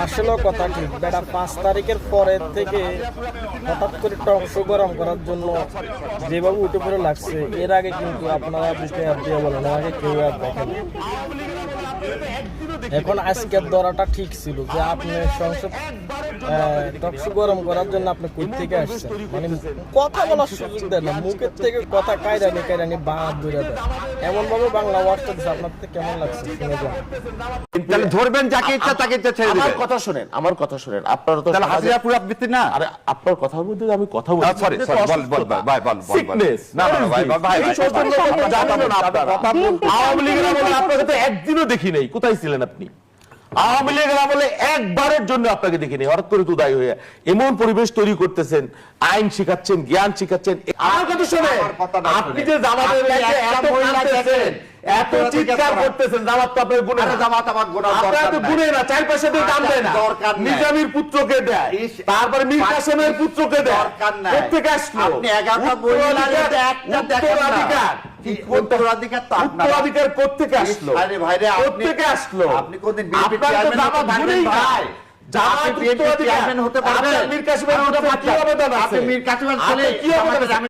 আসলে কথা ঠিক, বেটা 5 তারিখের পরের থেকে হঠাৎ করে টক শো গরম করার জন্য যেভাবে উঠে পড়ে লাগছে, এর আগে কিন্তু আপনারা বুঝতে আর দিয়ে বলেন আগে কেউ আর দেখেন। এখন আজকের ধরাটা ঠিক ছিল যে আপনি সংসদ টক শো গরম করার জন্য আপনি কই থেকে আসছেন, মানে কথা বলার সুযোগ দেন না, মুখের থেকে কথা কায়রানি বাদ ধরে দেয়, এমন ভাবে বাংলা ওয়ার্ডটা দিচ্ছে। আপনার থেকে কেমন লাগছে শুনে যান। তাহলে ধরবেন যাকে ইচ্ছা তাকে ইচ্ছা ছেড়ে দিবেন। আমার কথা শুনেন আপনারা তো তাহলে হাসিনা পুরাবৃত্তি না। আরে আপনার কথার মধ্যে আমি কথা বলছি। সরি বল ভাই বল। না ভাই আওয়ামী লীগের আমলে আপনাকে তো একদিনও দেখি নাই, কোথায় ছিলেন আপনি? আওয়ামী লীগের আমলে একবারের জন্য আপনাকে দেখি নাই, হঠাৎ করে উদয় হয়ে এমন পরিবেশ তৈরি করতেছেন, আইন শিখাচ্ছেন, জ্ঞান শিখাচ্ছেন। আমার কথা শুনে আপনি যে জামাতের এত কাঁদতেছেন, এত চিৎকার করতেছেন, জামাত তো আপনার গুনাহ। জামাত আমার গুনাহ আপনারা তো গুনাহ না, চার পয়সা দিয়ে দাম দেয় না, নিজামীর পুত্রকে দেয়, তারপরে মীর কাসেমের পুত্রকে দেয়, প্রত্যেকে আসলো। আপনি 11টা মহিলা একটা দেখেন না, উত্তরাধিকার প্রত্যেকে আসলো, প্রত্যেকে আসলো। আপনি কোনদিন বিএনপি চেয়ারম্যান হতে পারবেন ভাই? জামাত বিএনপি চেয়ারম্যান হতে পারবেন? মীর কাসেমের কি অবদান আছে? আপনি মীর কাসেমের ছেলে, কি অবদান আছে?